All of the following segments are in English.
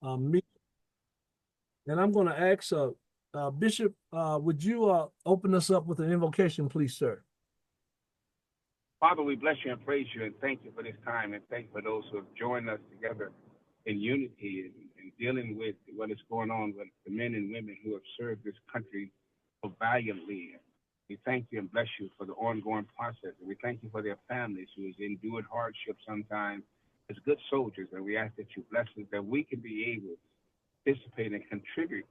Me, and I'm going to ask Bishop, would you open us up with an invocation, please, sir? Father, we bless you and praise you and thank you for this time and thank you for those who have joined us together in unity and dealing with what is going on with the men and women who have served this country so valiantly. We thank you and bless you for the ongoing process. And we thank you for their families who has endured hardship sometimes as good soldiers. And we ask that you bless us that we can be able to participate and contribute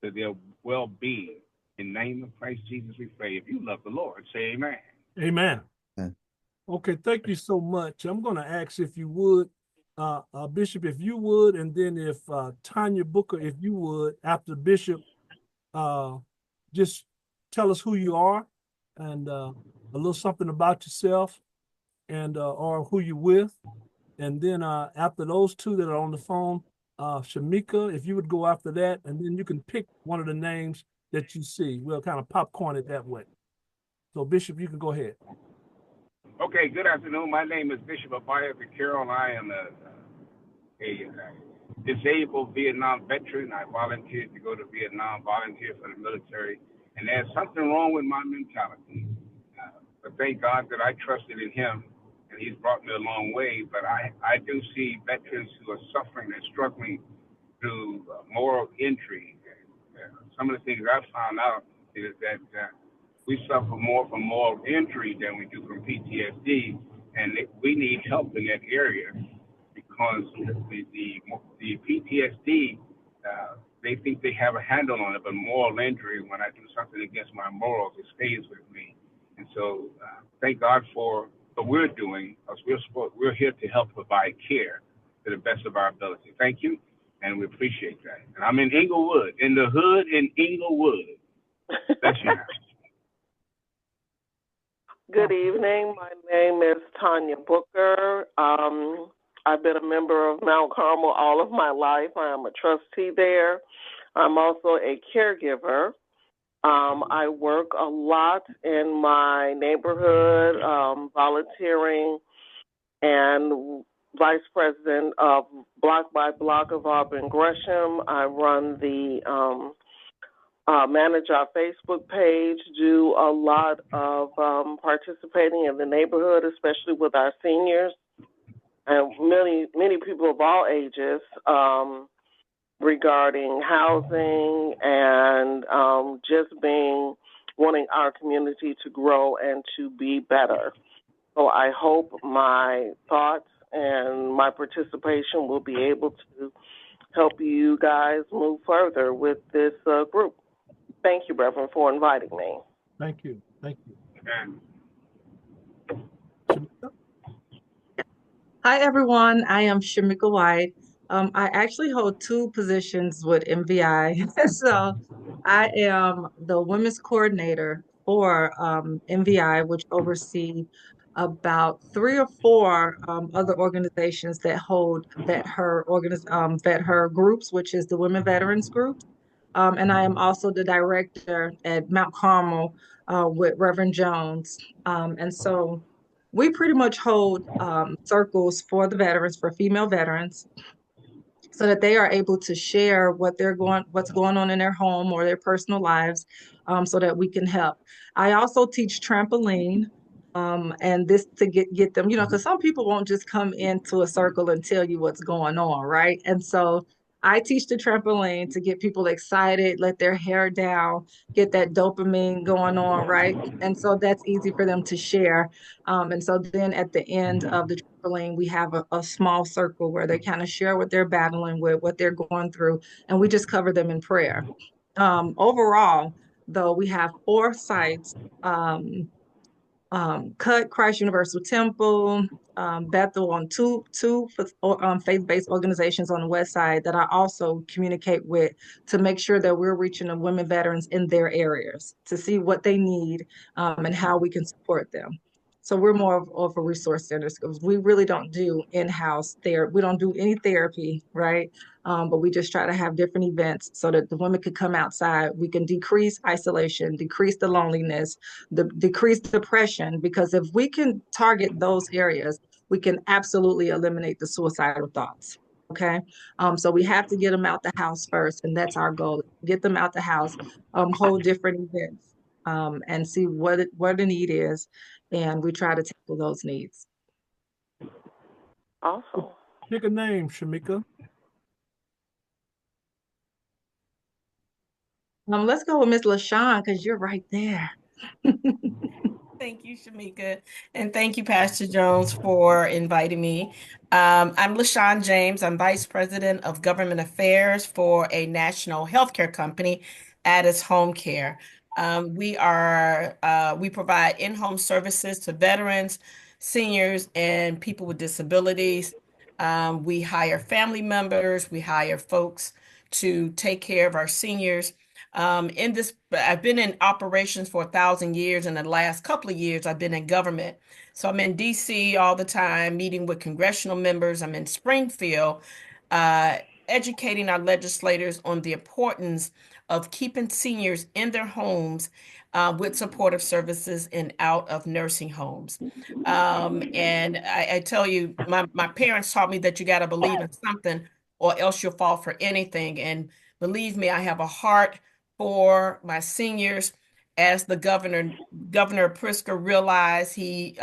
to their well-being. In the name of Christ Jesus, we pray. If you love the Lord, say amen. Amen. Yeah. Okay, thank you so much. I'm going to ask if you would, Bishop, if you would, and then if Tanya Booker, if you would, after Bishop, uh, just tell us who you are and a little something about yourself and or who you with. And then after those two that are on the phone, Shamika, if you would go after that, and then you can pick one of the names that you see. We'll kind of popcorn it that way. So, Bishop, you can go ahead. Okay, good afternoon. My name is Bishop Abaya Carroll. I am a disabled Vietnam veteran. I volunteered to go to Vietnam, volunteer for the military, and there's something wrong with my mentality. But thank God that I trusted in Him, and He's brought me a long way. But I do see veterans who are suffering and struggling through moral injury. Some of the things I've found out is that we suffer more from moral injury than we do from PTSD, and we need help in that area because the PTSD, they think they have a handle on it, but moral injury, when I do something against my morals, it stays with me. And so thank God for what we're doing, because we're here to help provide care to the best of our ability. Thank you, and we appreciate that. And I'm in Inglewood, in the hood in Inglewood. That's you now. Good evening. My name is Tanya Booker. I've been a member of Mount Carmel all of my life. I am a trustee there. I'm also a caregiver. I work a lot in my neighborhood, volunteering and vice president of Block by Block of Auburn Gresham. I run the manage our Facebook page, do a lot of participating in the neighborhood, especially with our seniors and many people of all ages regarding housing and just wanting our community to grow and to be better. So I hope my thoughts and my participation will be able to help you guys move further with this group. Thank you, Reverend, for inviting me. Thank you. Thank you. Hi, everyone. I am Shamika White. I actually hold two positions with MVI. So I am the women's coordinator for MVI, which oversee about three or four other organizations that hold vet her groups, which is the Women Veterans Group. And I am also the director at Mount Carmel with Reverend Jones. And so we pretty much hold circles for the veterans, for female veterans, so that they are able to share what's going on in their home or their personal lives, so that we can help. I also teach trampoline. And this to get them, because some people won't just come into a circle and tell you what's going on, right? And so I teach the trampoline to get people excited, let their hair down, get that dopamine going on, right? And so that's easy for them to share. And so then at the end of the trampoline, we have a small circle where they kind of share what they're battling with, what they're going through, and we just cover them in prayer. Overall, though, we have four sites. Cut, Christ Universal Temple, Bethel, on two faith-based organizations on the west side that I also communicate with to make sure that we're reaching the women veterans in their areas to see what they need and how we can support them. So we're more of a resource center because we really don't do in-house therapy. We don't do any therapy, right? But we just try to have different events so that the women could come outside. We can decrease isolation, decrease the loneliness, decrease depression, because if we can target those areas, we can absolutely eliminate the suicidal thoughts. Okay. So we have to get them out the house first, and that's our goal. Get them out the house, hold different events, and see what the need is, and we try to tackle those needs. Awesome. Pick a name, Shamika. Let's go with Miss LaShawn because you're right there. Thank you, Shamika. And thank you, Pastor Jones, for inviting me. I'm LaShawn James. I'm Vice President of Government Affairs for a national healthcare company, Addis Home Care. We provide in-home services to veterans, seniors, and people with disabilities. We hire family members. We hire folks to take care of our seniors. I've been in operations for 1,000 years, and the last couple of years I've been in government. So I'm in DC all the time, meeting with congressional members. I'm in Springfield, uh, educating our legislators on the importance of keeping seniors in their homes with supportive services and out of nursing homes. And I tell you, my parents taught me that you got to believe in something or else you'll fall for anything. And believe me, I have a heart for my seniors. As the Governor Pritzker realized, he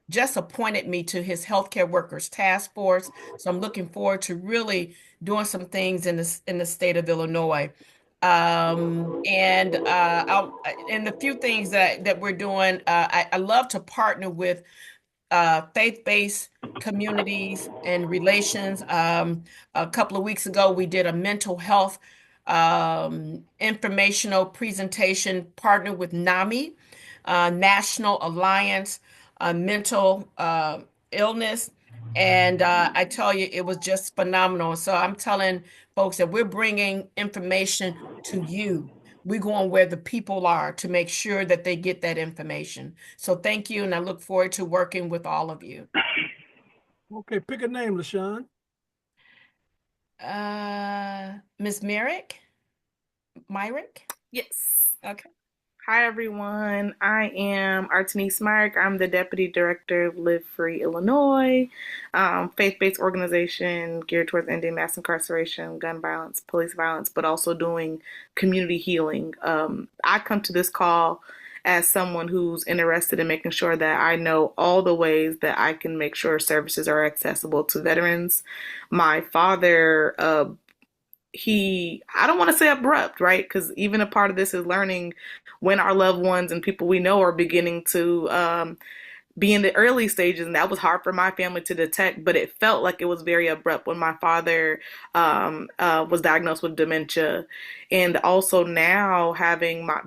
just appointed me to his healthcare workers task force. So I'm looking forward to really doing some things in the state of Illinois. And the few things that we're doing, I love to partner with faith-based communities and relations. A couple of weeks ago, we did a mental health informational presentation partnered with NAMI, National Alliance Mental Illness. And I tell you, it was just phenomenal. So I'm telling folks that we're bringing information to you. We're going where the people are to make sure that they get that information. So thank you, and I look forward to working with all of you. Okay, pick a name, LaShawn. Ms. Myrick? Yes. Okay. Hi, everyone. I am Artenice Myrick. I'm the Deputy Director of Live Free Illinois, faith-based organization geared towards ending mass incarceration, gun violence, police violence, but also doing community healing. I come to this call as someone who's interested in making sure that I know all the ways that I can make sure services are accessible to veterans. My father, I don't want to say abrupt, right? Because even a part of this is learning when our loved ones and people we know are beginning to be in the early stages. And that was hard for my family to detect, but it felt like it was very abrupt when my father was diagnosed with dementia. And also now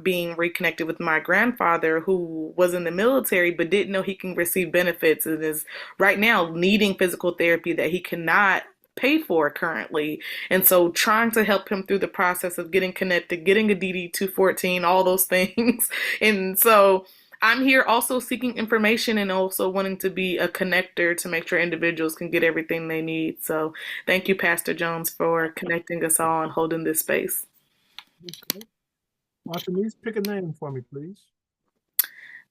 being reconnected with my grandfather who was in the military but didn't know he can receive benefits and is right now needing physical therapy that he cannot pay for currently. And so trying to help him through the process of getting connected, getting a DD-214, all those things. And so I'm here also seeking information and also wanting to be a connector to make sure individuals can get everything they need. So thank you, Pastor Jones, for connecting us all and holding this space. Okay. Artenice, pick a name for me, please.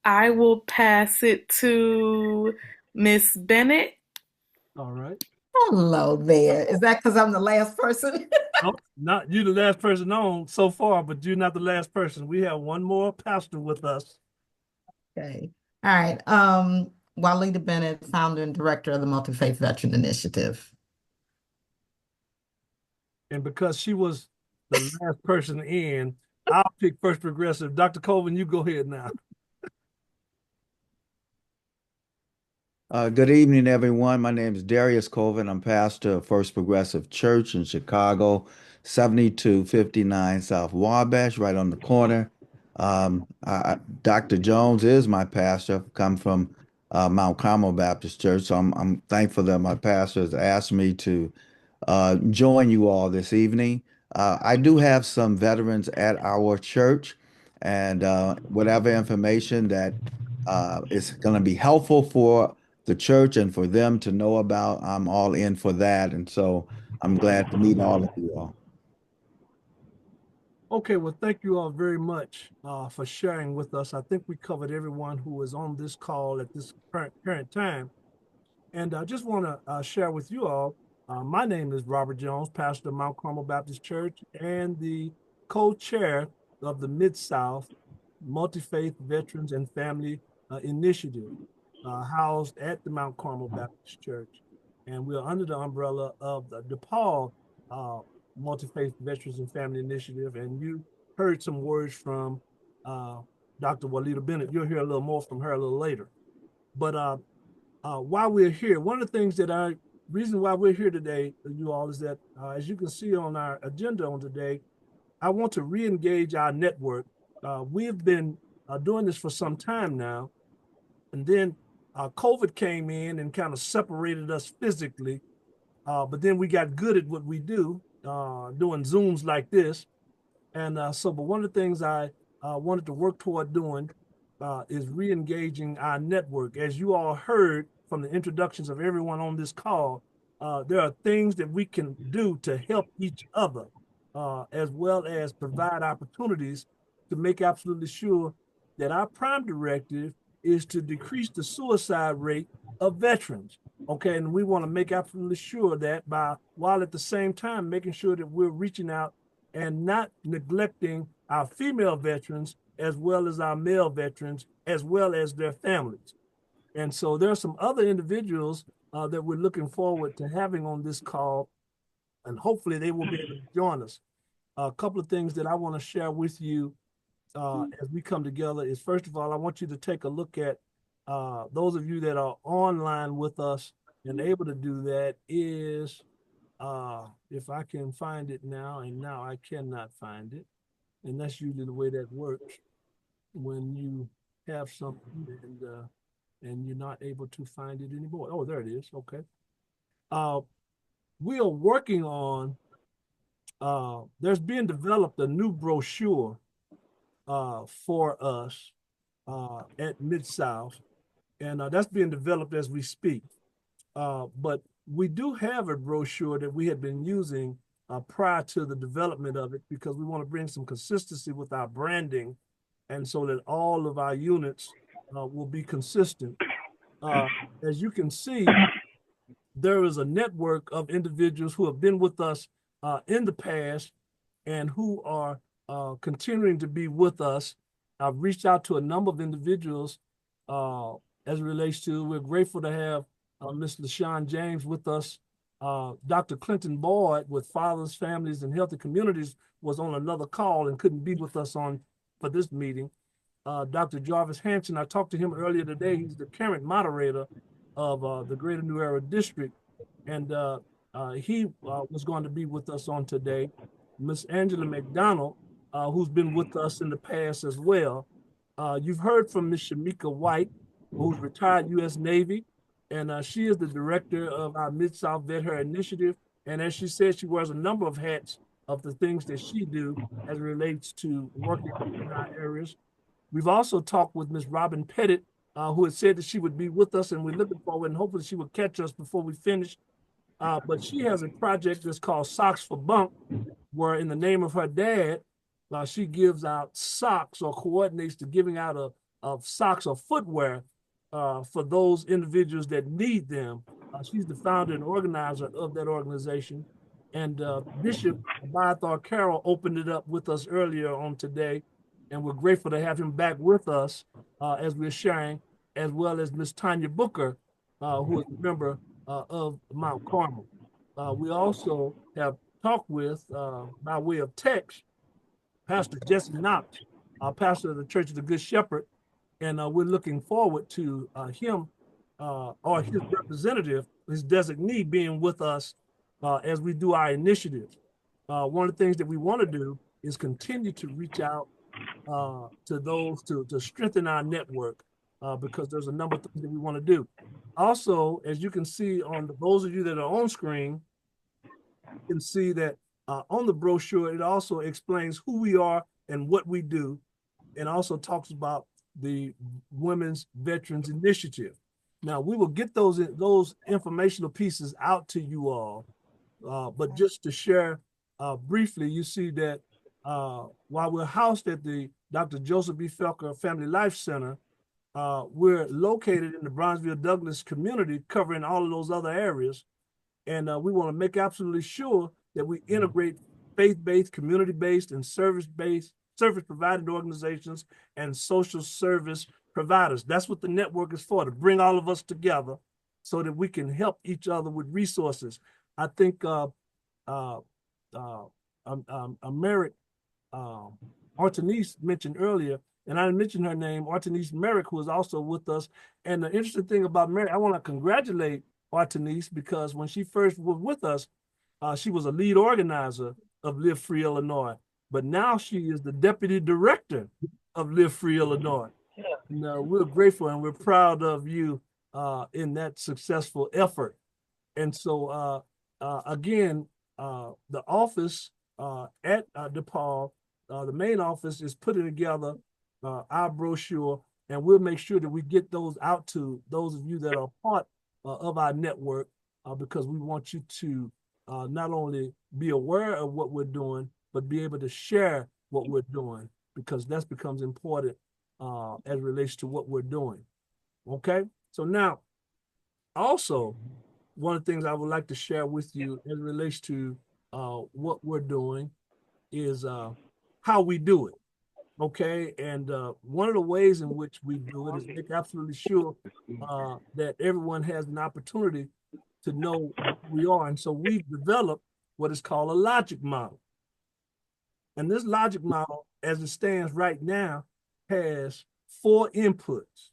I will pass it to Miss Bennett. All right. Hello there. Is that because I'm the last person? Nope, not you the last person on so far, but you're not the last person. We have one more pastor with us. Okay. All right. Walida Bennett, founder and director of the Multi-Faith Veteran Initiative. And because she was the last person in, I'll pick First Progressive. Dr. Colvin, you go ahead now. Good evening, everyone. My name is Darius Colvin. I'm pastor of First Progressive Church in Chicago, 7259 South Wabash, right on the corner. Dr. Jones is my pastor. I've come from Mount Carmel Baptist Church, so I'm thankful that my pastor has asked me to join you all this evening. I do have some veterans at our church, and whatever information that is going to be helpful for the church and for them to know about, I'm all in for that. And so I'm glad to meet all of you all. Okay, well, thank you all very much for sharing with us. I think we covered everyone who is on this call at this current time. And I just want to share with you all, My name is Robert Jones, pastor of Mount Carmel Baptist Church and the co-chair of the Mid-South Multi-Faith Veterans and Family Initiative, housed at the Mount Carmel Baptist Church. And we're under the umbrella of the DePaul Multi-Faith Veterans and Family Initiative. And you heard some words from Dr. Walida Bennett. You'll hear a little more from her a little later. But while we're here, one of the things that reason why we're here today, you all, is that as you can see on our agenda on today, I want to re-engage our network. We've been doing this for some time now, and then COVID came in and kind of separated us physically, but then we got good at what we do, doing Zooms like this. And but one of the things I wanted to work toward doing is re-engaging our network. As you all heard from the introductions of everyone on this call, there are things that we can do to help each other, as well as provide opportunities to make absolutely sure that our prime directive is to decrease the suicide rate of veterans. Okay, and we want to make absolutely sure that while at the same time making sure that we're reaching out and not neglecting our female veterans as well as our male veterans, as well as their families. And so there are some other individuals that we're looking forward to having on this call, and hopefully they will be able to join us. A couple of things that I want to share with you as we come together is, first of all, I want you to take a look at those of you that are online with us and able to do that is, if I can find it now, and now I cannot find it. And that's usually the way that works when you have something and you're not able to find it anymore. Oh, there it is. Okay. We are working on, there's being developed a new brochure for us at Mid-South, and that's being developed as we speak. But we do have a brochure that we had been using prior to the development of it, because we want to bring some consistency with our branding, and so that all of our units will be consistent. As you can see, there is a network of individuals who have been with us in the past and who are continuing to be with us. I've reached out to a number of individuals as it relates to, we're grateful to have Ms. LaShawn James with us. Dr. Clinton Boyd with Fathers, Families, and Healthy Communities was on another call and couldn't be with us for this meeting. Dr. Jarvis Hanson, I talked to him earlier today. He's the current moderator of the Greater New Era District, and he was going to be with us on today. Miss Angela McDonald, who's been with us in the past as well. You've heard from Miss Shamika White, who's retired U.S. Navy, and she is the director of our Mid-South Vet Her Initiative. And as she said, she wears a number of hats of the things that she do as it relates to working in our areas. We've also talked with Ms. Robin Pettit, who had said that she would be with us, and we're looking forward, and hopefully she will catch us before we finish. But she has a project that's called Socks for Bunk, where in the name of her dad, she gives out socks, or coordinates the giving out of socks or footwear for those individuals that need them. She's the founder and organizer of that organization. And Bishop Abiathar Carroll opened it up with us earlier on today. And we're grateful to have him back with us as we're sharing, as well as Ms. Tanya Booker, who is a member of Mount Carmel. We also have talked with, by way of text, Pastor Jesse Knox, pastor of the Church of the Good Shepherd, and we're looking forward to him or his representative, his designee, being with us as we do our initiatives. One of the things that we want to do is continue to reach out to those to strengthen our network, because there's a number of things that we want to do. Also, as you can see on those of you that are on screen, you can see that on the brochure, it also explains who we are and what we do, and also talks about the Women's Veterans Initiative. Now, we will get those informational pieces out to you all, but just to share briefly, you see that while we're housed at the Dr. Joseph B. Felker Family Life Center, we're located in the Bronzeville Douglas community, covering all of those other areas. And we want to make absolutely sure that we integrate faith-based, community-based, and service-based, service-provided organizations and social service providers. That's what the network is for, to bring all of us together so that we can help each other with resources. I think Merrick Artenice mentioned earlier, and I mentioned her name, Artenice Merrick, who is also with us. And the interesting thing about Merrick, I want to congratulate Artenice, because when she first was with us, she was a lead organizer of Live Free Illinois, but now she is the deputy director of Live Free Illinois. And we're grateful and we're proud of you in that successful effort. And so again, the office at DePaul, the main office, is putting together our brochure, and we'll make sure that we get those out to those of you that are part of our network, because we want you to not only be aware of what we're doing, but be able to share what we're doing, because that becomes important as it relates to what we're doing. Okay, so now also one of the things I would like to share with you as it relates to what we're doing is how we do it. Okay, and one of the ways in which we do it is make absolutely sure that everyone has an opportunity to know who we are. And so we've developed what is called a logic model. And this logic model, as it stands right now, has 4 inputs,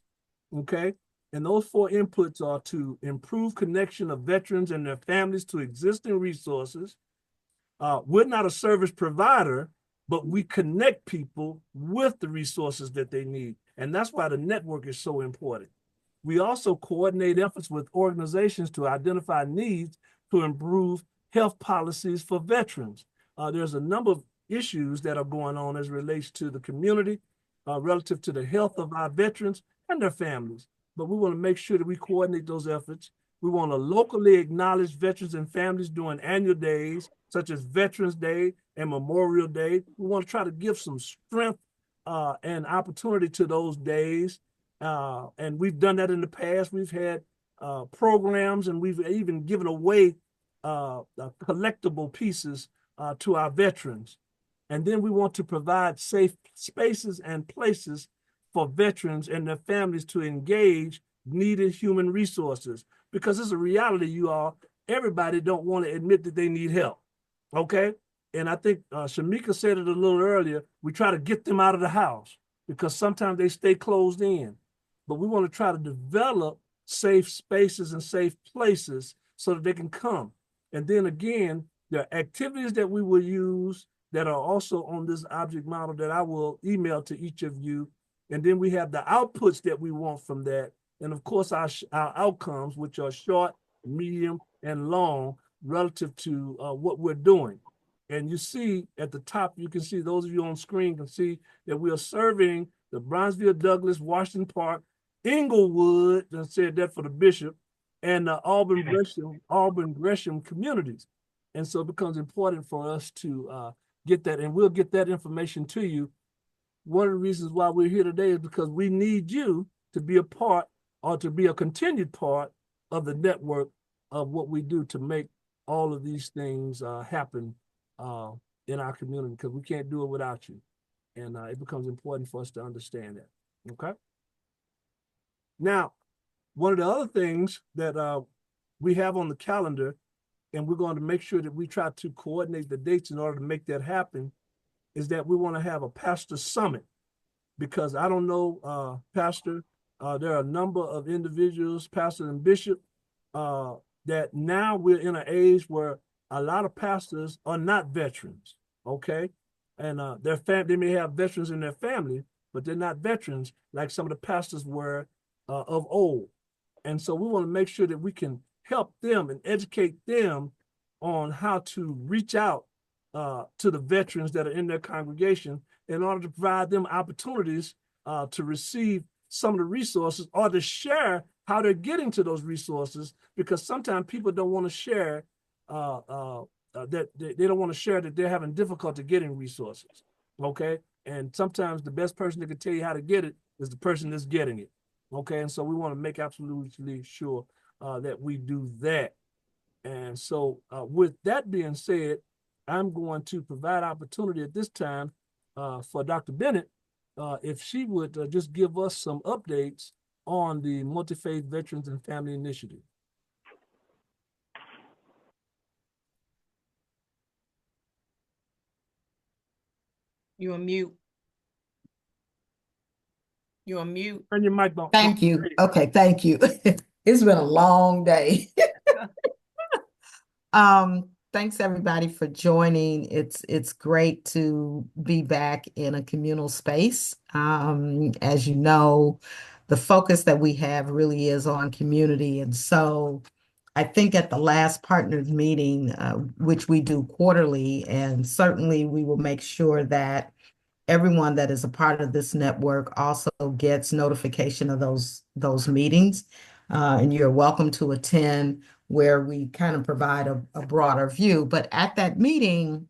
okay? And those 4 inputs are to improve connection of veterans and their families to existing resources. We're not a service provider, but we connect people with the resources that they need. And that's why the network is so important. We also coordinate efforts with organizations to identify needs to improve health policies for veterans. There's a number of issues that are going on as it relates to the community relative to the health of our veterans and their families. But we want to make sure that we coordinate those efforts. We want to locally acknowledge veterans and families during annual days, such as Veterans Day and Memorial Day. We want to try to give some strength and opportunity to those days. And we've done that in the past. We've had programs, and we've even given away collectible pieces to our veterans. And then we want to provide safe spaces and places for veterans and their families to engage needed human resources. Because it's a reality, you all, everybody don't want to admit that they need help, okay? And I think Shamika said it a little earlier, we try to get them out of the house because sometimes they stay closed in. But we want to try to develop safe spaces and safe places so that they can come. And then again, there are activities that we will use that are also on this object model that I will email to each of you. And then we have the outputs that we want from that. And of course, our outcomes, which are short, medium, and long relative to what we're doing. And you see at the top, you can see, those of you on screen can see that we are serving the Bronzeville, Douglas, Washington Park, Inglewood, I said that for the bishop, and the Auburn Gresham communities. And so it becomes important for us to get that, and we'll get that information to you. One of the reasons why we're here today is because we need you to be a part, or to be a continued part of the network of what we do to make all of these things happen in our community, because we can't do it without you. And it becomes important for us to understand that, okay? Now, one of the other things that we have on the calendar, and we're going to make sure that we try to coordinate the dates in order to make that happen, is that we want to have a pastor summit. Because I don't know, Pastor, there are a number of individuals, pastors and bishop, that now we're in an age where a lot of pastors are not veterans, okay? And they may have veterans in their family, but they're not veterans like some of the pastors were of old. And so we want to make sure that we can help them and educate them on how to reach out to the veterans that are in their congregation in order to provide them opportunities to receive some of the resources, or to share how they're getting to those resources, because sometimes people don't want to share that they don't want to share that they're having difficulty getting resources, okay? And sometimes the best person that can tell you how to get it is the person that's getting it, okay? And so we want to make absolutely sure that we do that. And so with that being said, I'm going to provide opportunity at this time for Dr. Bennett, if she would just give us some updates on the Multi-Faith Veterans and Family Initiative. You're on mute. You're on mute. Turn your mic on. Thank you. Okay, thank you. It's been a long day. Thanks everybody for joining. It's great to be back in a communal space. As you know, the focus that we have really is on community. And so I think at the last partners meeting, which we do quarterly, and certainly we will make sure that everyone that is a part of this network also gets notification of those meetings. And you're welcome to attend, where we kind of provide a broader view. But at that meeting,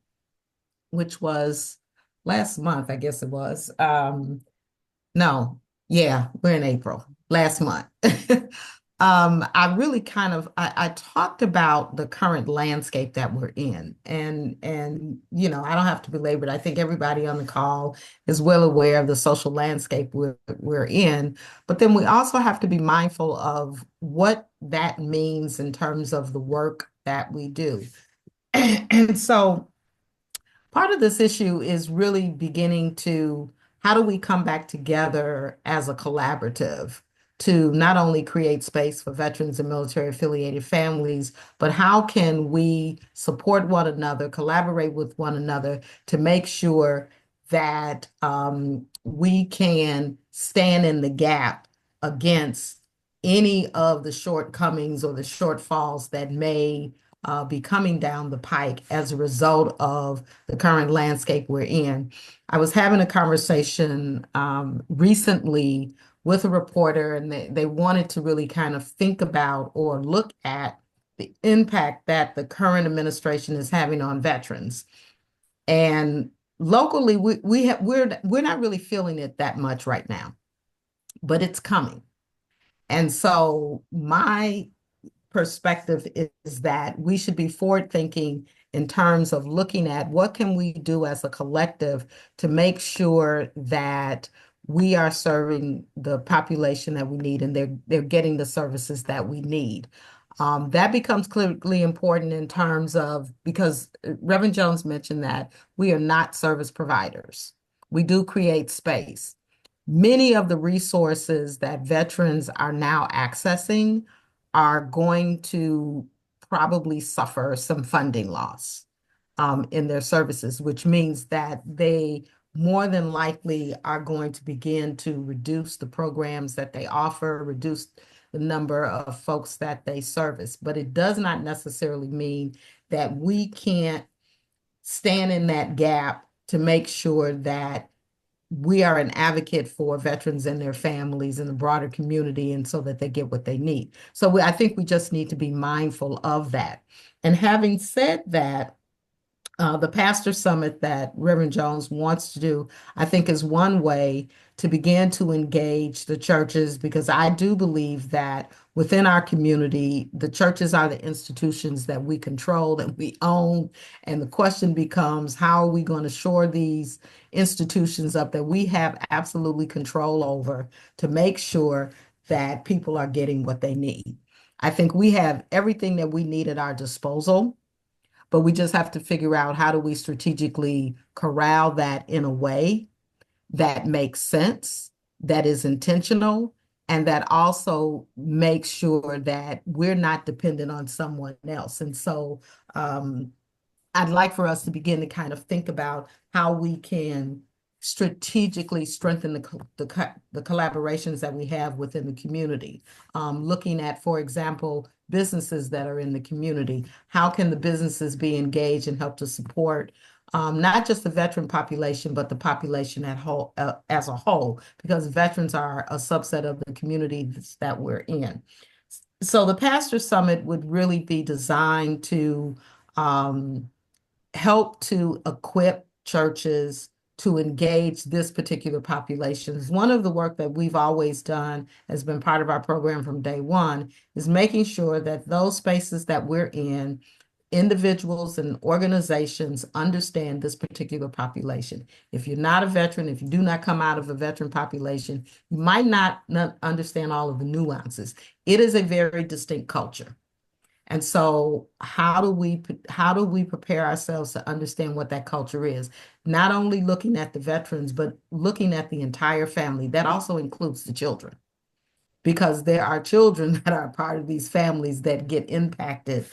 which was last month, I guess it was, no, yeah, we're in April, last month. I really I talked about the current landscape that we're in, and I don't have to belabor it. I think everybody on the call is well aware of the social landscape we're in, but then we also have to be mindful of what that means in terms of the work that we do. And so part of this issue is really beginning to, how do we come back together as a collaborative to not only create space for veterans and military affiliated families, but how can we support one another, collaborate with one another to make sure that we can stand in the gap against any of the shortcomings or the shortfalls that may be coming down the pike as a result of the current landscape we're in. I was having a conversation recently with a reporter, and they wanted to really kind of think about or look at the impact that the current administration is having on veterans. And locally, we're not really feeling it that much right now, but it's coming. And so my perspective is that we should be forward thinking in terms of looking at what can we do as a collective to make sure that we are serving the population that we need, and they're getting the services that we need. That becomes critically important in terms of, because Reverend Jones mentioned that we are not service providers. We do create space. Many of the resources that veterans are now accessing are going to probably suffer some funding loss in their services, which means that they more than likely are going to begin to reduce the programs that they offer, reduce the number of folks that they service. But it does not necessarily mean that we can't stand in that gap to make sure that we are an advocate for veterans and their families and the broader community, and so that they get what they need. So I think we just need to be mindful of that. And having said that, the Pastor Summit that Reverend Jones wants to do, I think, is one way to begin to engage the churches, because I do believe that within our community, the churches are the institutions that we control, that we own. And the question becomes, how are we going to shore these institutions up that we have absolutely control over to make sure that people are getting what they need? I think we have everything that we need at our disposal, but we just have to figure out, how do we strategically corral that in a way that makes sense, that is intentional, and that also makes sure that we're not dependent on someone else. And so I'd like for us to begin to kind of think about how we can strategically strengthen the collaborations that we have within the community. Looking at, for example, businesses that are in the community. How can the businesses be engaged and help to support not just the veteran population, but the population as a whole, because veterans are a subset of the communities that we're in. So the Pastor Summit would really be designed to help to equip churches to engage this particular population. One of the work that we've always done has been part of our program from day one is making sure that those spaces that we're in, individuals and organizations understand this particular population. If you're not a veteran, if you do not come out of a veteran population, you might not understand all of the nuances. It is a very distinct culture. And so how do we prepare ourselves to understand what that culture is? Not only looking at the veterans, but looking at the entire family. That also includes the children, because there are children that are part of these families that get impacted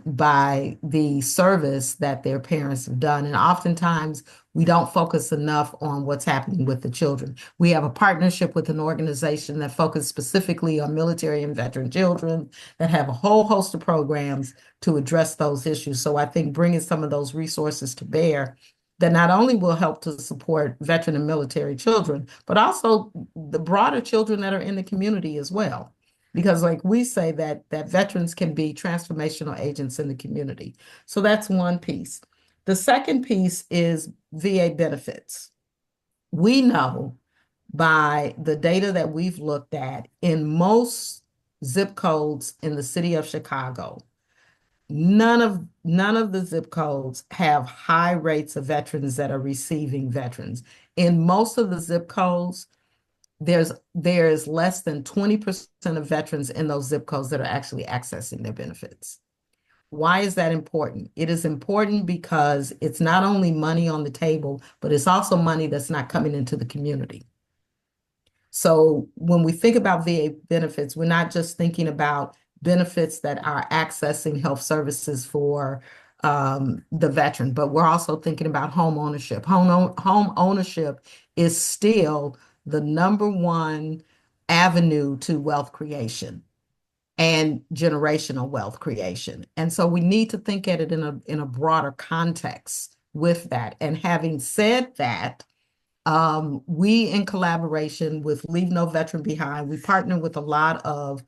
by the service that their parents have done. And oftentimes we don't focus enough on what's happening with the children. We have a partnership with an organization that focuses specifically on military and veteran children that have a whole host of programs to address those issues. So I think bringing some of those resources to bear that not only will help to support veteran and military children, but also the broader children that are in the community as well. Because like we say that veterans can be transformational agents in the community. So that's one piece. The second piece is VA benefits. We know by the data that we've looked at in most zip codes in the city of Chicago, none of the zip codes have high rates of veterans that are receiving veterans. In most of the zip codes, there's less than 20% of veterans in those zip codes that are actually accessing their benefits. Why is that important? It is important because it's not only money on the table, but it's also money that's not coming into the community. So when we think about VA benefits, we're not just thinking about benefits that are accessing health services for the veteran, but we're also thinking about home ownership. Home ownership is still the number one avenue to wealth creation and generational wealth creation. And so we need to think at it in a broader context with that. And having said that, we, in collaboration with Leave No Veteran Behind, we partner with a lot of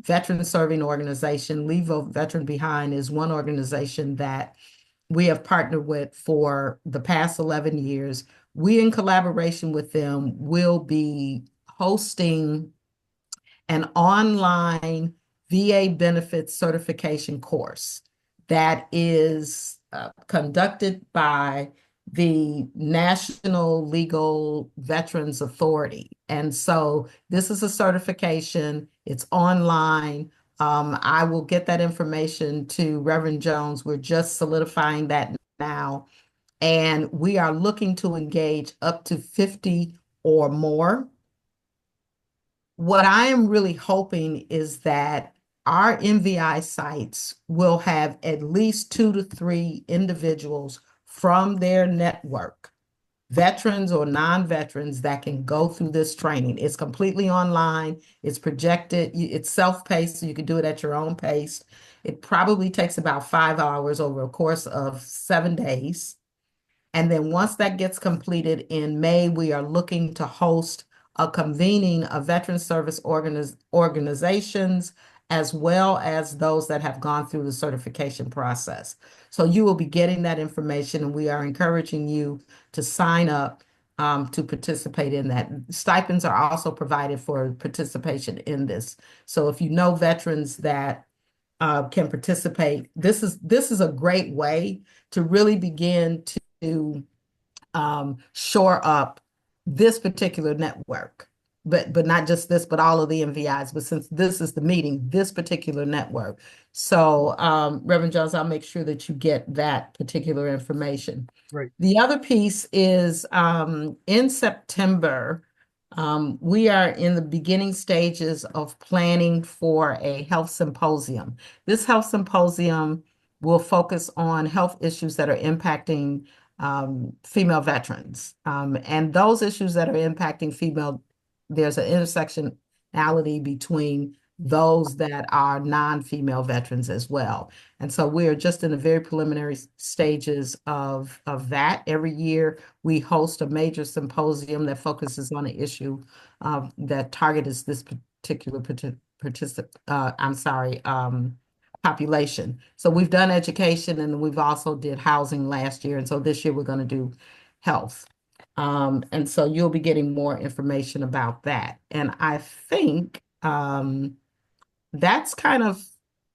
veteran serving organizations. Leave No Veteran Behind is one organization that we have partnered with for the past 11 years. We, in collaboration with them, will be hosting an online VA benefits certification course that is conducted by the National Legal Veterans Authority. And so this is a certification. It's online. I will get that information to Reverend Jones. We're just solidifying that now. And we are looking to engage up to 50 or more. What I am really hoping is that our MVI sites will have at least 2 to 3 individuals from their network, veterans or non-veterans, that can go through this training. It's completely online. It's projected. It's self-paced, so you can do it at your own pace. It probably takes about 5 hours over a course of 7 days. And then once that gets completed in May, we are looking to host a convening of veteran service organizations, as well as those that have gone through the certification process. So you will be getting that information, and we are encouraging you to sign up to participate in that. Stipends are also provided for participation in this. So if you know veterans that can participate, this is a great way to really begin to shore up this particular network, but not just this, but all of the MVIs. But since this is the meeting, this particular network. So Reverend Jones, I'll make sure that you get that particular information. Right. The other piece is in September, we are in the beginning stages of planning for a health symposium. This health symposium will focus on health issues that are impacting female veterans. And those issues that are impacting female, there's an intersectionality between those that are non-female veterans as well. And so we are just in the very preliminary stages of that. Every year we host a major symposium that focuses on an issue that targets this particular population. So we've done education, and we've also did housing last year. And so this year we're going to do health. And so you'll be getting more information about that. And I think that's kind of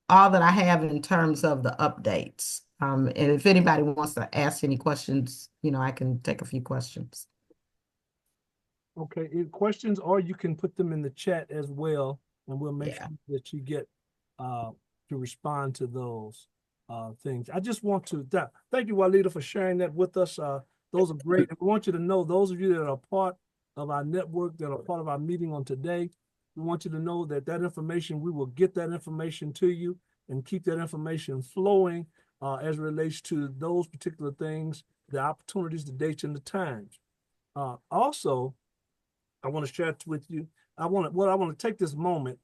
all that I have in terms of the updates. And if anybody wants to ask any questions, I can take a few questions. Okay, questions, or you can put them in the chat as well, and we'll make Yeah. sure that you get to respond to those things. I just want to thank you, Walida, for sharing that with us. Those are great. I want you to know, those of you that are part of our network, that are part of our meeting on today, we want you to know that information, we will get that information to you and keep that information flowing as it relates to those particular things, the opportunities, the dates, and the times. Also, I want to share with you. I want to take this moment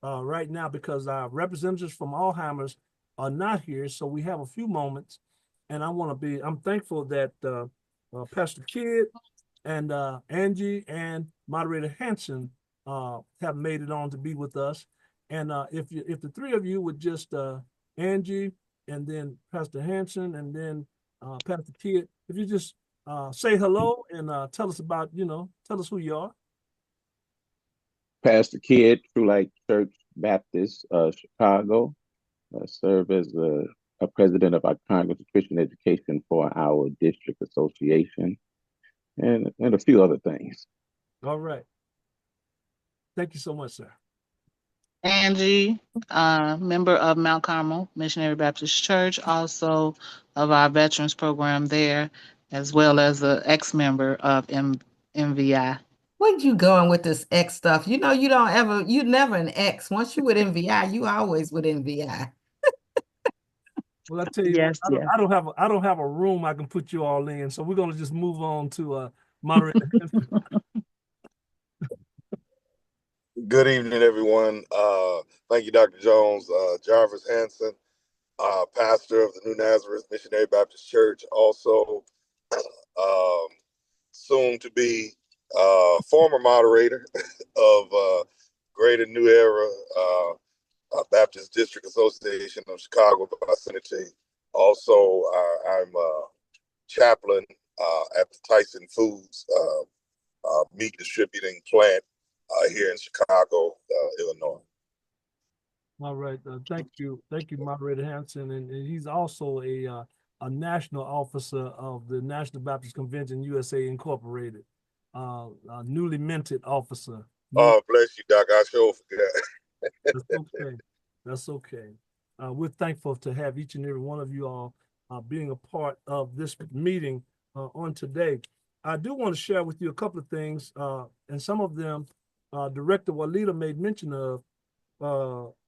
right now because our representatives from Alzheimer's are not here, so we have a few moments, and I'm thankful that Pastor Kidd and Angie and Moderator Hanson have made it on to be with us. And if the three of you would just Angie and then Pastor Hanson and then Pastor Kidd, if you just say hello and tell us about, tell us who you are. Pastor Kidd, True Light Church Baptist, Chicago. Serve as a president of our Congress of Christian Education for our district association, and a few other things. All right. Thank you so much, sir. Angie, member of Mount Carmel Missionary Baptist Church, also of our veterans program there, as well as an ex-member of MVI. Where'd you going with this X stuff? You never an X. Once you with MVI, you always with MVI. Well, I tell you Yes, what, yes. I don't have a room I can put you all in, so we're gonna just move on to moderator. Good evening, everyone. Thank you, Dr. Jones. Jarvis Hanson, pastor of the New Nazareth Missionary Baptist Church, also soon to be former moderator of Greater New Era Baptist District Association of Chicago Vicinity. Also, I'm a chaplain at the Tyson Foods meat distributing plant here in Chicago, Illinois. All right, thank you, Moderator Hanson, and he's also a national officer of the National Baptist Convention USA Incorporated, a newly minted officer. Oh, bless you, Doc. I sure forgot. That's okay. That's okay. We're thankful to have each and every one of you all being a part of this meeting on today. I do want to share with you a couple of things, and some of them Director Walida made mention of,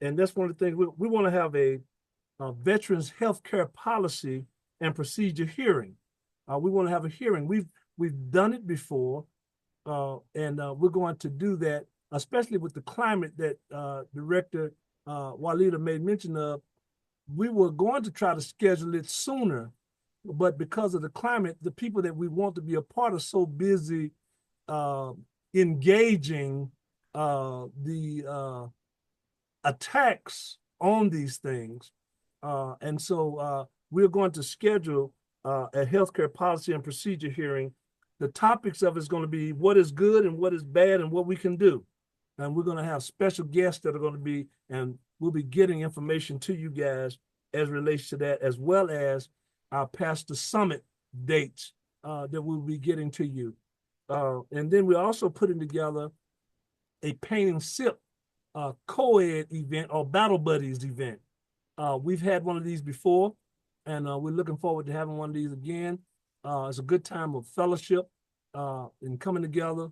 and that's one of the things we want to have a veterans healthcare policy and procedure hearing. We want to have a hearing. We've done it before, and we're going to do that, especially with the climate that Director Walida made mention of. We were going to try to schedule it sooner, but because of the climate, the people that we want to be a part are so busy engaging the attacks on these things. And so we're going to schedule a healthcare policy and procedure hearing. The topics of it is going to be what is good and what is bad and what we can do. And we're going to have special guests that are going to be, and we'll be getting information to you guys as relates to that, as well as our Pastor Summit dates that we'll be getting to you. And then we're also putting together a Paint and Sip co-ed event or Battle Buddies event. We've had one of these before, and we're looking forward to having one of these again. It's a good time of fellowship and coming together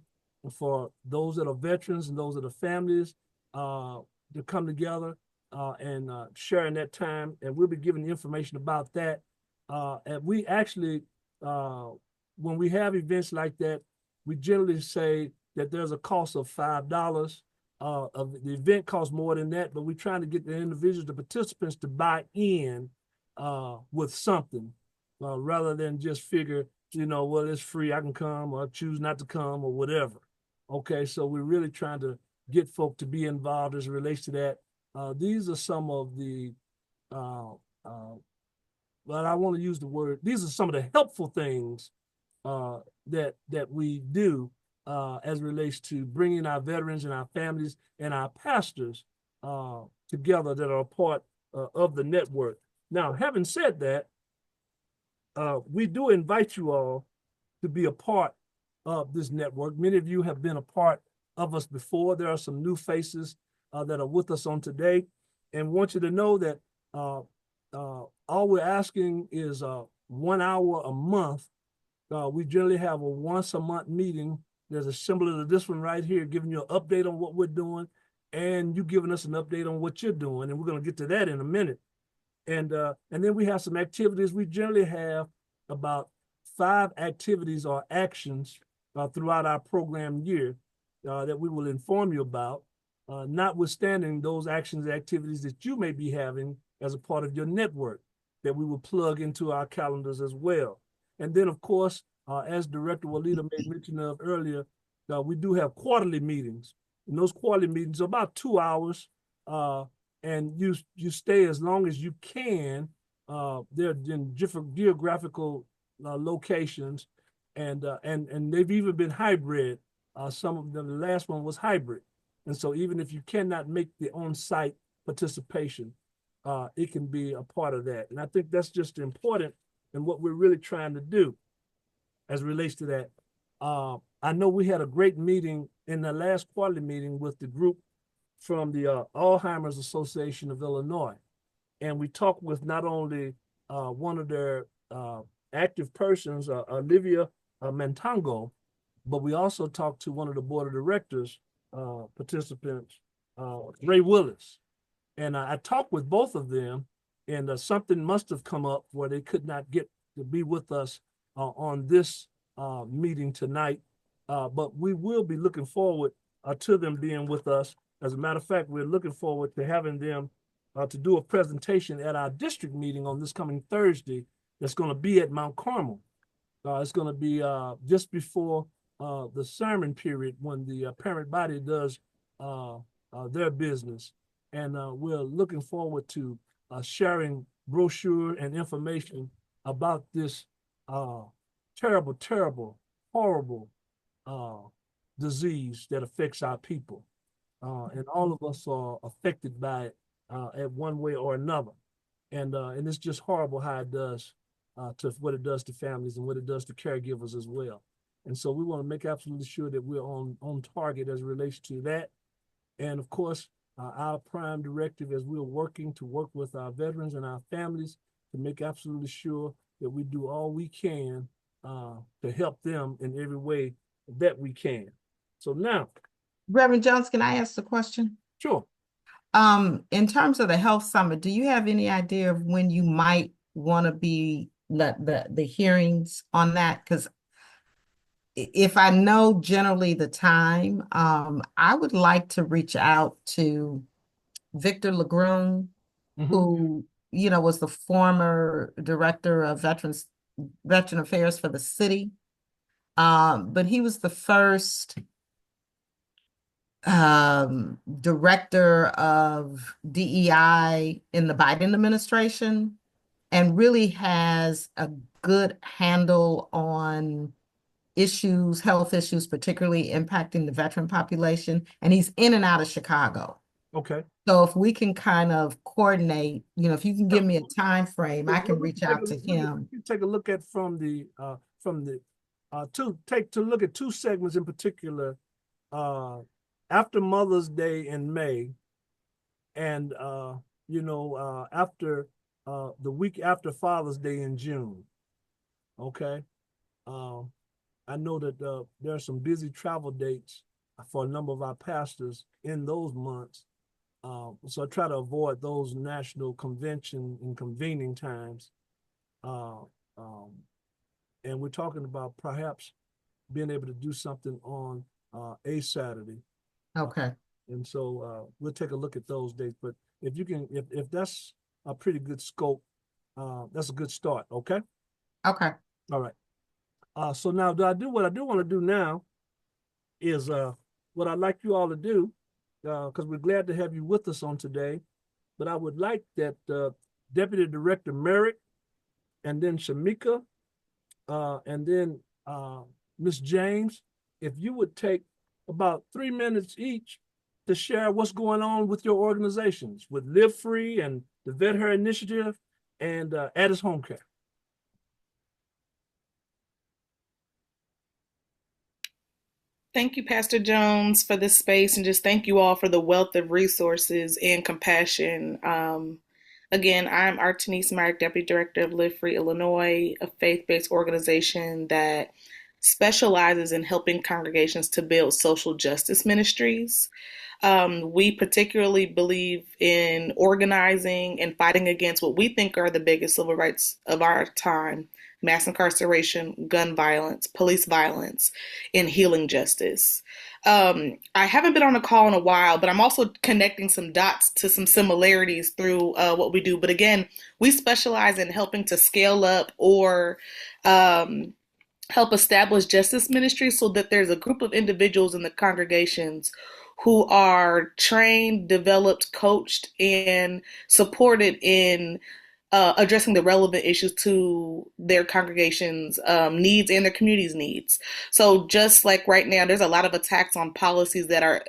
for those that are veterans and those that are families to come together and sharing that time. And we'll be giving information about that. And we actually, when we have events like that, we generally say that there's a cost of $5. The event costs more than that, but we're trying to get the individuals, the participants, to buy in with something rather than just figure, well, it's free, I can come, or choose not to come, or whatever. Okay, so we're really trying to get folk to be involved as it relates to that. These are some of the, but I want to use the word, these are some of the helpful things that we do as relates to bringing our veterans and our families and our pastors together that are a part of the network. Now, having said that, we do invite you all to be a part of this network. Many of you have been a part of us before. There are some new faces that are with us on today, and want you to know that all we're asking is 1 hour a month. We generally have a once a month meeting. There's a similar to this one right here, giving you an update on what we're doing, and you giving us an update on what you're doing, and we're going to get to that in a minute. And then we have some activities. We generally have about 5 activities or actions throughout our program year that we will inform you about, notwithstanding those actions and activities that you may be having as a part of your network that we will plug into our calendars as well. And then, of course, as Director Walida made mention of earlier, we do have quarterly meetings. And those quarterly meetings are about 2 hours, and you stay as long as you can. They're in different geographical locations, and they've even been hybrid. Some of them, the last one was hybrid. And so even if you cannot make the on-site participation, it can be a part of that. And I think that's just important and what we're really trying to do as it relates to that. I know we had a great meeting in the last quarterly meeting with the group from the Alzheimer's Association of Illinois. And we talked with not only one of their active persons, Olivia Mantango, but we also talked to one of the board of directors participants, Ray Willis. And I talked with both of them, and something must have come up where they could not get to be with us on this meeting tonight. But we will be looking forward to them being with us. As a matter of fact, we're looking forward to having them to do a presentation at our district meeting on this coming Thursday. That's going to be at Mount Carmel. It's going to be just before the sermon period when the parent body does their business. And we're looking forward to sharing brochure and information about this terrible, terrible, horrible disease that affects our people. And all of us are affected by it at one way or another. And it's just horrible how it does to what it does to families and what it does to caregivers as well. And so we want to make absolutely sure that we're on target as it relates to that. And of course, our prime directive as we're working to work with our veterans and our families to make absolutely sure that we do all we can to help them in every way that we can. So now, Reverend Jones, can I ask a question? Sure. In terms of the health summit, do you have any idea of when you might want to be the hearings on that? Because if I know generally the time, I would like to reach out to Victor Legrune, who, was the former director of Veteran Affairs for the city. But he was the first director of DEI in the Biden administration, and really has a good handle on health issues, particularly impacting the veteran population. And he's in and out of Chicago. Okay. So if we can kind of coordinate, if you can give me a time frame, I can reach out to him. Take a look at look at 2 segments in particular, after Mother's Day in May, and after the week after Father's Day in June. Okay. I know that there are some busy travel dates for a number of our pastors in those months. So I try to avoid those national convention and convening times. And we're talking about perhaps being able to do something on a Saturday. Okay. And so we'll take a look at those dates. But if you can, if that's a pretty good scope, that's a good start. Okay. Okay. All right. So now what I do want to do now is what I'd like you all to do, because we're glad to have you with us on today. But I would like that Deputy Director Merrick, and then Shamika, and then Ms. James, if you would take about 3 minutes each to share what's going on with your organizations, with Live Free and the Vet Her Initiative and Addis Home Care. Thank you, Pastor Jones, for this space, and just thank you all for the wealth of resources and compassion. Again, I'm Artenice Myrick, Deputy Director of Live Free Illinois, a faith-based organization that specializes in helping congregations to build social justice ministries. We particularly believe in organizing and fighting against what we think are the biggest civil rights of our time: mass incarceration, gun violence, police violence, and healing justice. I haven't been on a call in a while, but I'm also connecting some dots to some similarities through what we do. But again, we specialize in helping to scale up or help establish justice ministries so that there's a group of individuals in the congregations who are trained, developed, coached, and supported in addressing the relevant issues to their congregation's needs and their community's needs. So just like right now, there's a lot of attacks on policies that are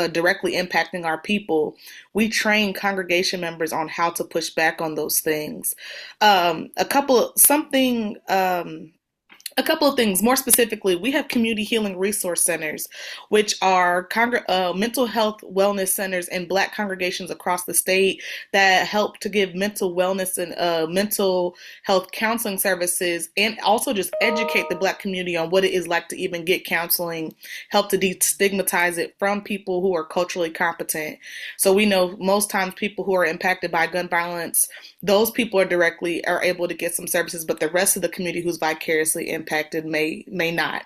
directly impacting our people. We train congregation members on how to push back on those things. A couple of things. More specifically, we have community healing resource centers, which are mental health wellness centers in Black congregations across the state that help to give mental wellness and mental health counseling services, and also just educate the Black community on what it is like to even get counseling, help to destigmatize it from people who are culturally competent. So we know most times people who are impacted by gun violence, those people are able to get some services, but the rest of the community who's vicariously impacted may not.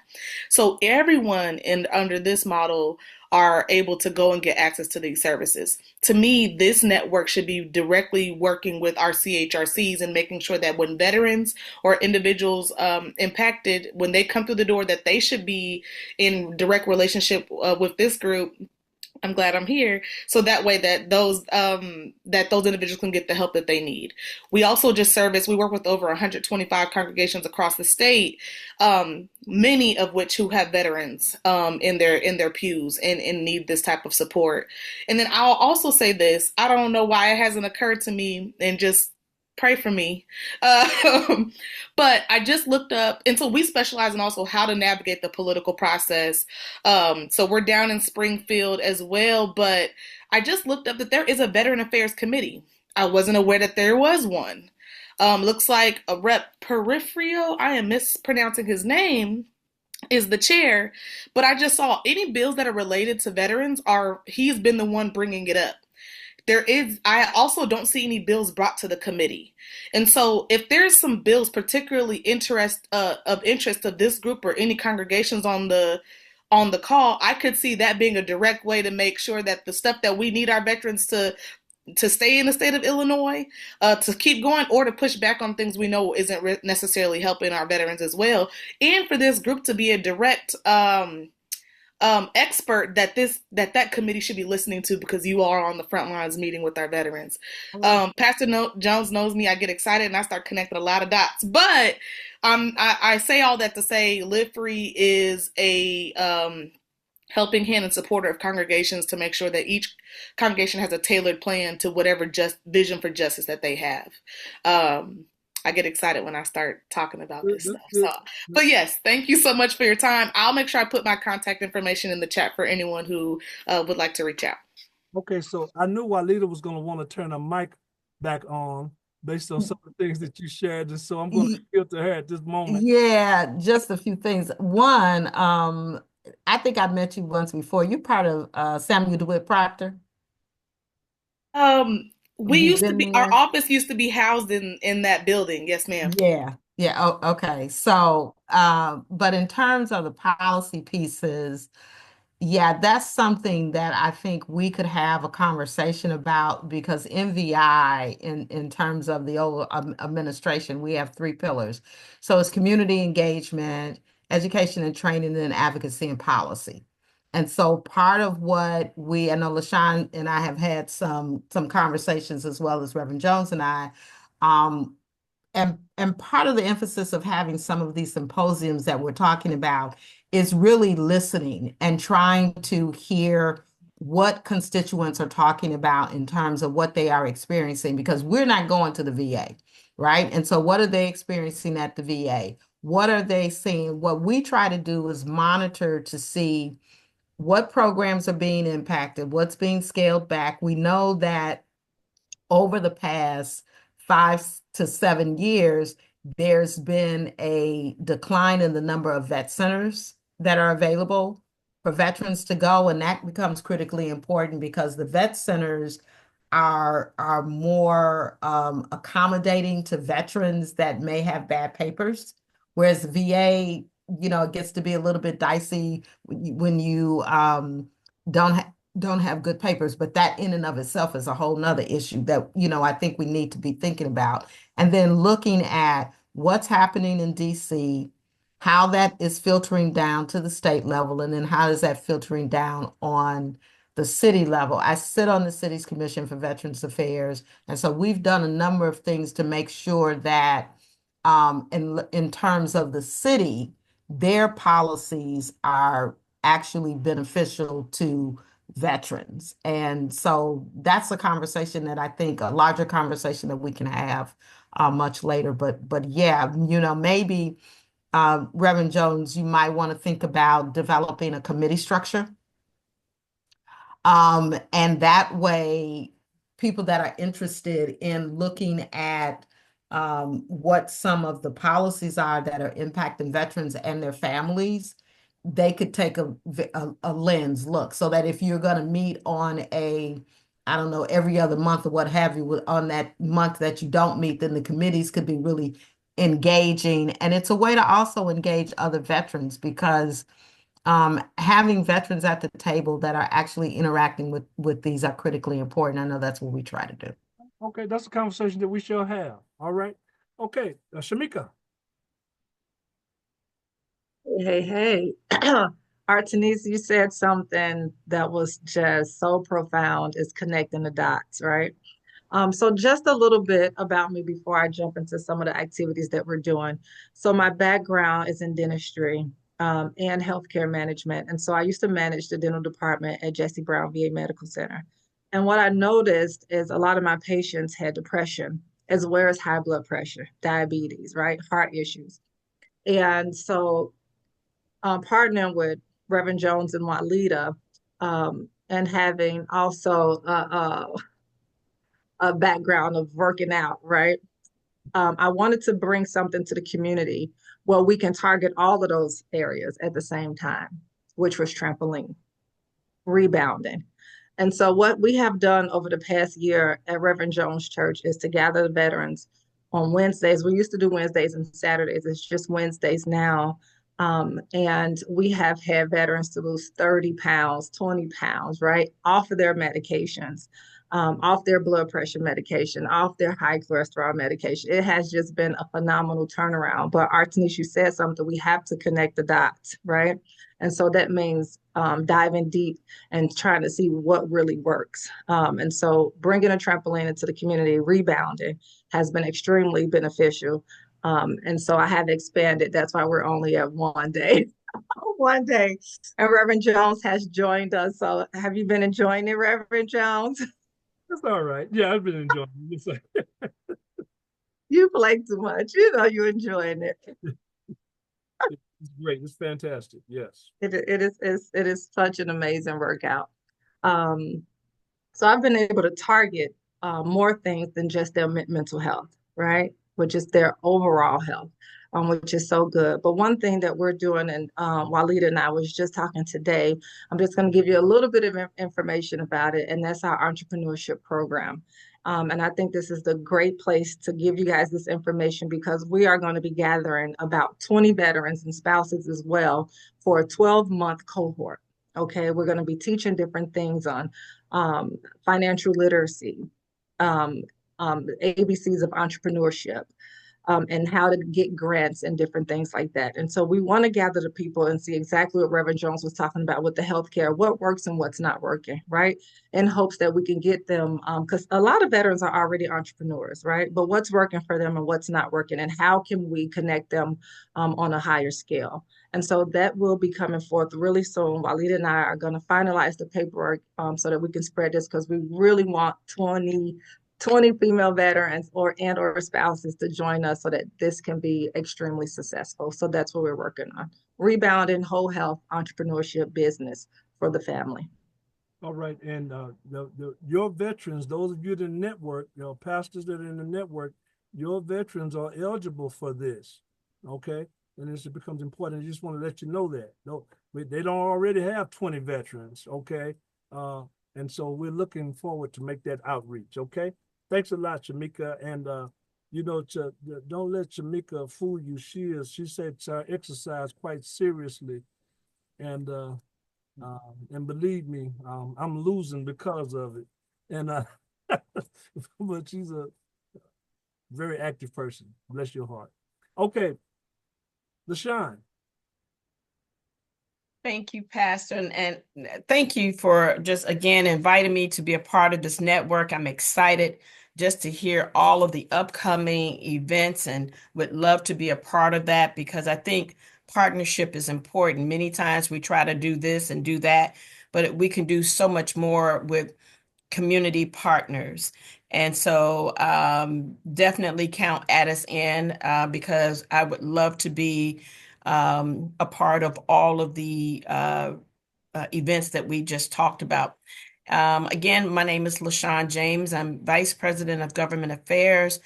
So everyone under this model are able to go and get access to these services. To me, this network should be directly working with our CHRCs and making sure that when veterans or individuals impacted, when they come through the door, that they should be in direct relationship with this group. I'm glad I'm here. So that way that those individuals can get the help that they need. We also we work with over 125 congregations across the state, many of which who have veterans in their pews and need this type of support. And then I'll also say this, I don't know why it hasn't occurred to me, and just pray for me. But I just looked up, and so we specialize in also how to navigate the political process. So we're down in Springfield as well, but I just looked up that there is a Veteran Affairs Committee. I wasn't aware that there was one. Looks like a Rep Peripherio, I am mispronouncing his name, is the chair, but I just saw any bills that are related to veterans he's been the one bringing it up. I also don't see any bills brought to the committee. And so if there's some bills particularly of interest of this group or any congregations on the call, I could see that being a direct way to make sure that the stuff that we need our veterans to stay in the state of Illinois, to keep going, or to push back on things we know isn't necessarily helping our veterans as well. And for this group to be a direct expert that committee should be listening to, because you are on the front lines meeting with our veterans. Pastor Jones knows me. I get excited and I start connecting a lot of dots. But I say all that to say Live Free is a helping hand and supporter of congregations to make sure that each congregation has a tailored plan to whatever vision for justice that they have. I get excited when I start talking about this stuff. So, but yes, thank you so much for your time. I'll make sure I put my contact information in the chat for anyone who would like to reach out. Okay, so I knew Walida was going to want to turn her mic back on based on some of the things that you shared, and so I'm going to appeal to her at this moment. Yeah, just a few things. One, I think I met you once before. You're part of Samuel DeWitt Proctor. Our office used to be housed in that building. Yes, ma'am. Yeah. Oh, okay. So, but in terms of the policy pieces, yeah, that's something that I think we could have a conversation about, because MVI, in terms of the old administration, we have 3 pillars. So it's community engagement, education and training, and advocacy and policy. And so part of what I know LaShawn and I have had some conversations, as well as Reverend Jones and I, and part of the emphasis of having some of these symposiums that we're talking about is really listening and trying to hear what constituents are talking about in terms of what they are experiencing, because we're not going to the VA, right? And so what are they experiencing at the VA? What are they seeing? What we try to do is monitor to see what programs are being impacted, what's being scaled back. We know that over the past 5 to 7 years, there's been a decline in the number of vet centers that are available for veterans to go, and that becomes critically important because the vet centers are more accommodating to veterans that may have bad papers, whereas the VA, it gets to be a little bit dicey when you don't have good papers, but that in and of itself is a whole nother issue that, I think we need to be thinking about. And then looking at what's happening in DC, how that is filtering down to the state level, and then how is that filtering down on the city level. I sit on the city's Commission for Veterans Affairs, and so we've done a number of things to make sure that in terms of the city, their policies are actually beneficial to veterans. And so that's a conversation that I think a larger conversation that we can have much later. But yeah, maybe Reverend Jones, you might want to think about developing a committee structure. And that way, people that are interested in looking at what some of the policies are that are impacting veterans and their families, they could take a lens look, so that if you're going to meet on I don't know, every other month or what have you, on that month that you don't meet, then the committees could be really engaging. And it's a way to also engage other veterans, because having veterans at the table that are actually interacting with these are critically important. I know that's what we try to do. Okay, that's a conversation that we shall have. All right. Okay, Shamika. Hey. Artenise, you said something that was just so profound, is connecting the dots, right? So just a little bit about me before I jump into some of the activities that we're doing. So my background is in dentistry and healthcare management. And so I used to manage the dental department at Jesse Brown VA Medical Center. And what I noticed is a lot of my patients had depression, as well as high blood pressure, diabetes, right? Heart issues. And so partnering with Reverend Jones and Walida, and having also a background of working out, right? I wanted to bring something to the community where we can target all of those areas at the same time, which was trampoline, rebounding. And so what we have done over the past year at Reverend Jones Church is to gather the veterans on Wednesdays. We used to do Wednesdays and Saturdays. It's just Wednesdays now. And we have had veterans to lose 30 pounds, 20 pounds, right, off of their medications, off their blood pressure medication, off their high cholesterol medication. It has just been a phenomenal turnaround. But Artenise, you said something, we have to connect the dots, right? And so that means diving deep and trying to see what really works. And so bringing a trampoline into the community, rebounding, has been extremely beneficial. And so I have expanded. That's why we're only at one day. One day. And Reverend Jones has joined us. So have you been enjoying it, Reverend Jones? That's all right. Yeah, I've been enjoying it. You play too much. You're enjoying it. It's great. It's fantastic. Yes. It is such an amazing workout. So I've been able to target more things than just their mental health, right? Which is their overall health, which is so good. But one thing that we're doing, and Walida and I was just talking today, I'm just going to give you a little bit of information about it, and that's our entrepreneurship program. And I think this is the great place to give you guys this information, because we are going to be gathering about 20 veterans and spouses as well for a 12-month cohort. Okay, we're going to be teaching different things on financial literacy, the ABCs of entrepreneurship, and how to get grants and different things like that. And so we want to gather the people and see exactly what Reverend Jones was talking about with the healthcare, what works and what's not working, right? In hopes that we can get them, because a lot of veterans are already entrepreneurs, right? But what's working for them and what's not working, and how can we connect them on a higher scale? And so that will be coming forth really soon. Walida and I are going to finalize the paperwork so that we can spread this, because we really want 20 female veterans or spouses to join us so that this can be extremely successful. So that's what we're working on. Rebounding whole health entrepreneurship business for the family. All right, and your veterans, those of you in the network, pastors that are in the network, your veterans are eligible for this, okay? And this becomes important. I just want to let you know that. No, they don't already have 20 veterans, okay? And so we're looking forward to make that outreach, okay? Thanks a lot, Shamika. And don't let Shamika fool you. She said exercise quite seriously, and believe me, I'm losing because of it. And but she's a very active person. Bless your heart. Okay, LaShawn. Thank you, Pastor. And thank you for just again inviting me to be a part of this network. I'm excited just to hear all of the upcoming events and would love to be a part of that, because I think partnership is important. Many times we try to do this and do that, but we can do so much more with community partners. And so definitely count Addis in because I would love to be a part of all of the events that we just talked about. Again, my name is LaShawn James. I'm Vice President of Government Affairs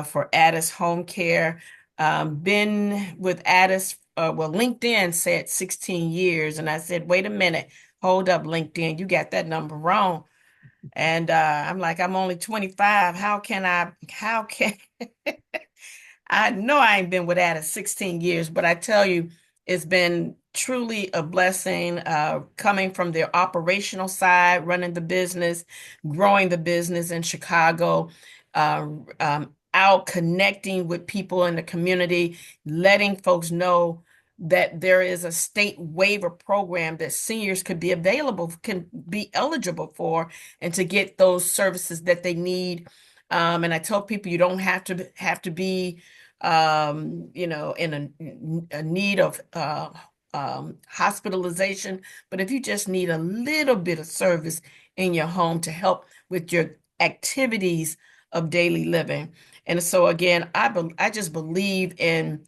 for Addis Home Care. Been with Addis, LinkedIn said 16 years. And I said, wait a minute, hold up, LinkedIn, you got that number wrong. And I'm like, I'm only 25. How can I know I ain't been with Addis 16 years, but I tell you, it's been truly a blessing coming from their operational side, running the business, growing the business in Chicago, out connecting with people in the community, letting folks know that there is a state waiver program that seniors can be eligible for, and to get those services that they need. And I tell people you don't have to be in a need of hospitalization, but if you just need a little bit of service in your home to help with your activities of daily living. And so again, I just believe in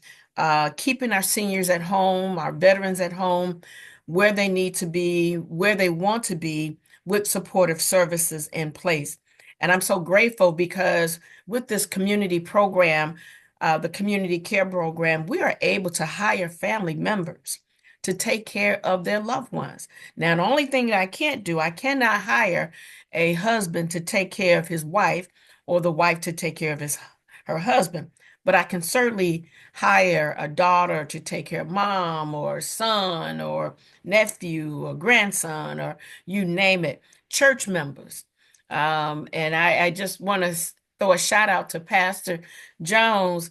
keeping our seniors at home, our veterans at home, where they need to be, where they want to be, with supportive services in place. And I'm so grateful because with this community program, the community care program, we are able to hire family members to take care of their loved ones. Now, the only thing that I can't do, I cannot hire a husband to take care of his wife, or the wife to take care of her husband. But I can certainly hire a daughter to take care of mom, or son, or nephew, or grandson, or you name it, church members. And I just want to throw a shout out to Pastor Jones.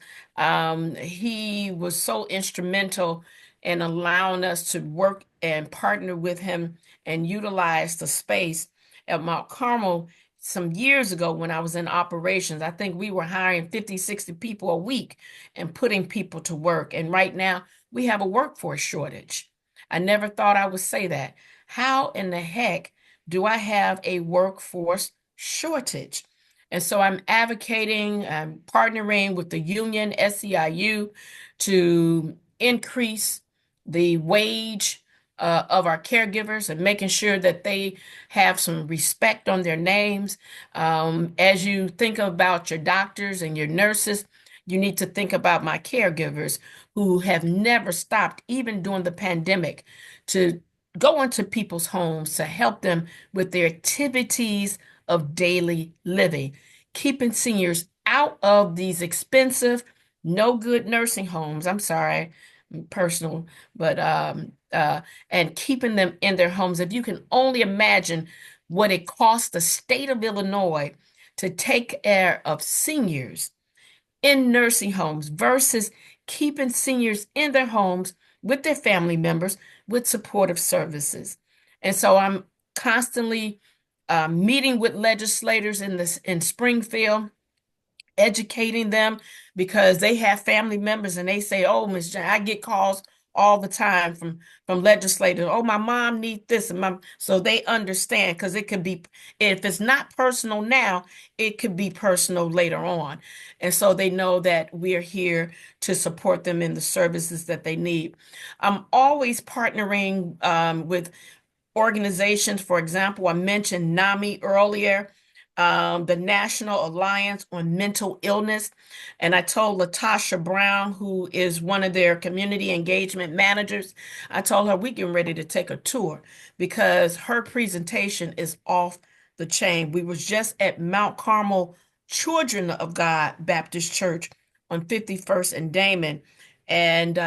He was so instrumental in allowing us to work and partner with him and utilize the space at Mount Carmel some years ago when I was in operations. I think we were hiring 50, 60 people a week and putting people to work. And right now we have a workforce shortage. I never thought I would say that. How in the heck do I have a workforce shortage? And so I'm advocating, I'm partnering with the union, SEIU, to increase the wage of our caregivers and making sure that they have some respect on their names. As you think about your doctors and your nurses, you need to think about my caregivers who have never stopped, even during the pandemic, to go into people's homes to help them with their activities of daily living, keeping seniors out of these expensive, no good nursing homes. I'm sorry, personal, but and keeping them in their homes. If you can only imagine what it costs the state of Illinois to take care of seniors in nursing homes versus keeping seniors in their homes with their family members with supportive services. And so I'm constantly meeting with legislators in Springfield, educating them because they have family members and they say, "Oh, Ms. Jan, I get calls all the time from legislators. Oh, my mom needs this," and so they understand because it could be, if it's not personal now, it could be personal later on, and so they know that we're here to support them in the services that they need. I'm always partnering with organizations. For example, I mentioned NAMI earlier, the National Alliance on Mental Illness. And I told Latasha Brown, who is one of their community engagement managers, I told her we getting ready to take a tour because her presentation is off the chain. We was just at Mount Carmel Children of God Baptist Church on 51st and Damon. And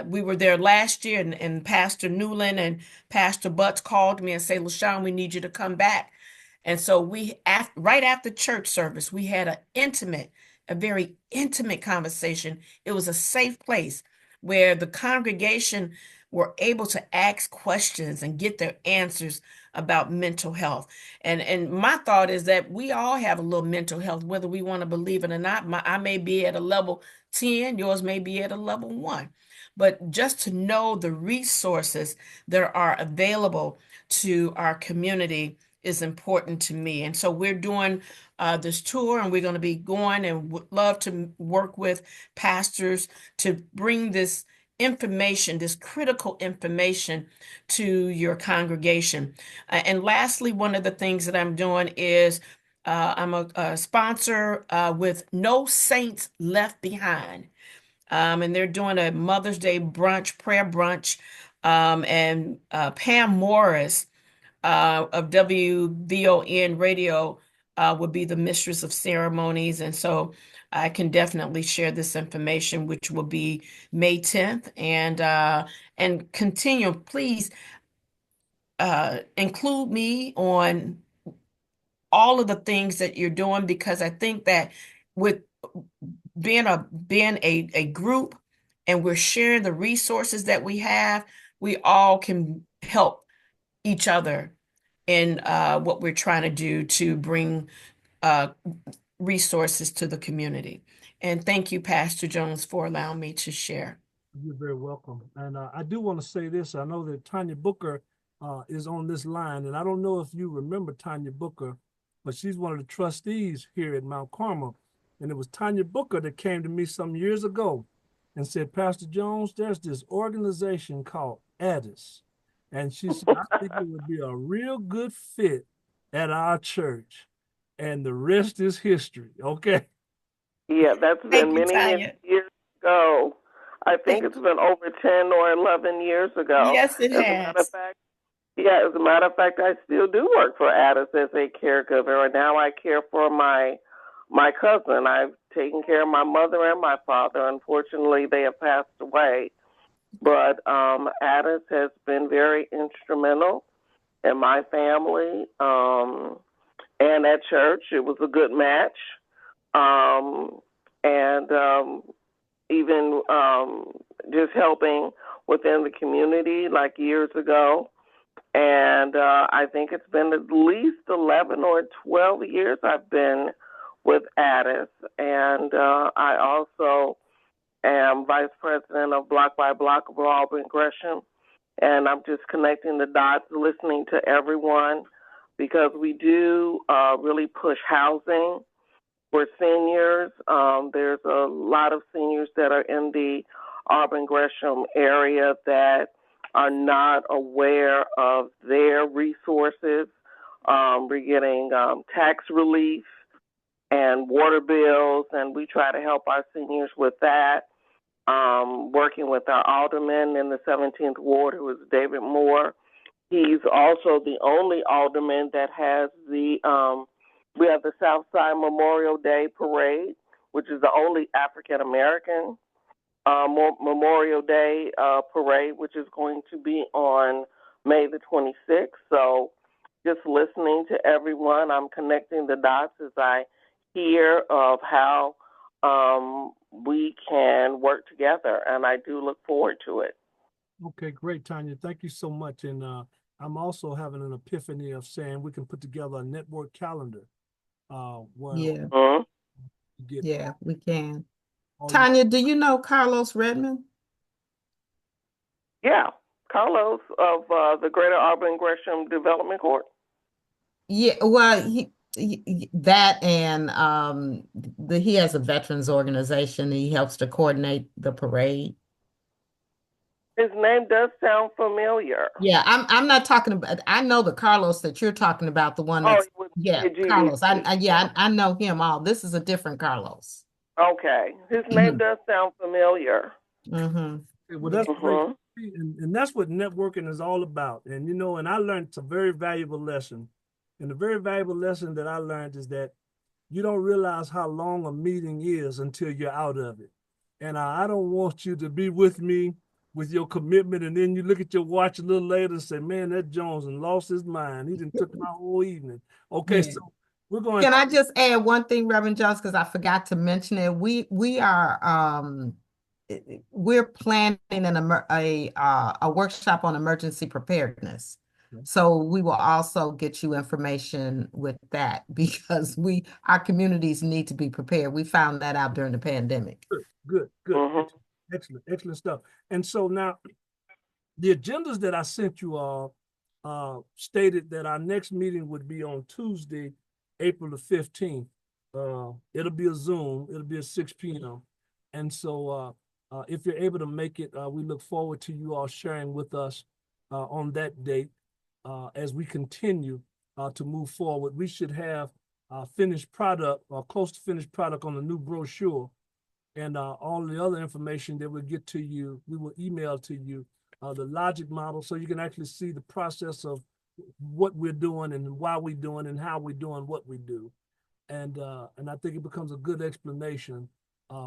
we were there last year, and Pastor Newland and Pastor Butts called me and say, "LaShawn, we need you to come back." And so right after church service, we had a very intimate conversation. It was a safe place where the congregation were able to ask questions and get their answers about mental health. And my thought is that we all have a little mental health, whether we want to believe it or not. I may be at a level 10, yours may be at a level 1. But just to know the resources that are available to our community is important to me. And so we're doing this tour, and we're going to be going, and would love to work with pastors to bring this information, this critical information, to your congregation. And lastly, one of the things that I'm doing is I'm a sponsor with No Saints Left Behind. And they're doing a Mother's Day brunch, prayer brunch. And Pam Morris of WVON Radio would be the mistress of ceremonies. And so I can definitely share this information, which will be May 10th. And continue, please include me on all of the things that you're doing, because I think that with being a group, and we're sharing the resources that we all can help each other in what we're trying to do to bring resources to the community. And thank you, Pastor Jones, for allowing me to share. You're very welcome. And I do want to say this. I know that Tanya Booker is on this line, and I don't know if you remember Tanya Booker, but she's one of the trustees here at Mount Carmel. And it was Tanya Booker that came to me some years ago and said, "Pastor Jones, there's this organization called Addis." And she said, "I think it would be a real good fit at our church." And the rest is history. Okay. Yeah, that's Thank been you, many, many Tanya. years ago. I think it's been over 10 or 11 years ago. Yes, it As a matter of has. fact, yeah, as a matter of fact, I still do work for Addis as a caregiver, and now I care for my cousin. I've taken care of my mother and my father. Unfortunately, they have passed away. But Addis has been very instrumental in my family and at church. It was a good match. Even just helping within the community like years ago. And I think it's been at least 11 or 12 years I've been with Addis. And I also am vice president of Block by Block of Auburn Gresham. And I'm just connecting the dots, listening to everyone, because we do really push housing for seniors. There's a lot of seniors that are in the Auburn Gresham area that are not aware of their resources. We're getting tax relief and water bills, and we try to help our seniors with that. Working with our alderman in the 17th Ward, who is David Moore. He's also the only alderman that has we have the Southside Memorial Day Parade, which is the only African-American Memorial Day Parade, which is going to be on May the 26th. So just listening to everyone, I'm connecting the dots as I hear of how we can work together, and I do look forward to it. Okay, great, Tanya. Thank you so much. And I'm also having an epiphany of saying we can put together a network calendar. Where Yeah, Mhm. you get yeah, we can. all Tanya, do you know Carlos Redmond? Yeah, Carlos of the Greater Auburn Gresham Development Court. Yeah, well, that and he has a veterans organization. He helps to coordinate the parade. His name does sound familiar. Yeah, I'm not talking about. I know the Carlos that you're talking about, the one Oh, that's he was yeah, GDC. Carlos. I know him all. This is a different Carlos. Okay, his name does sound familiar. Mm-hmm. well, that's great. Mhm. And that's what networking is all about. And you know, and I learned a very valuable lesson. And the very valuable lesson that I learned is that you don't realize how long a meeting is until you're out of it. And I don't want you to be with me with your commitment, and then you look at your watch a little later and say, "Man, that Jones and lost his mind. He didn't took my whole evening." Okay, Yeah. so we're going. Can I just add one thing, Reverend Jones, because I forgot to mention it. We are we're planning a workshop on emergency preparedness. So we will also get you information with that because our communities need to be prepared. We found that out during the pandemic. Good. Mhm. Excellent stuff. And so now the agendas that I sent you all stated that our next meeting would be on Tuesday, April the 15th. It'll be a Zoom. It'll be at 6 p.m. And so if you're able to make it, we look forward to you all sharing with us on that date as we continue to move forward. We should have finished product or close to finished product on the new brochure, and all the other information that we'll get to you, we will email to you the logic model so you can actually see the process of what we're doing and why we're doing and how we're doing what we do. And I think it becomes a good explanation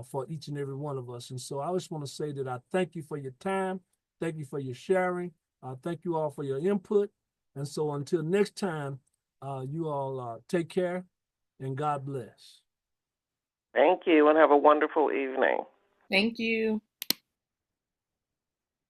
for each and every one of us. And so I just want to say that I thank you for your time. Thank you for your sharing. Thank you all for your input. And so until next time, you all take care and God bless. Thank you, and have a wonderful evening. Thank you.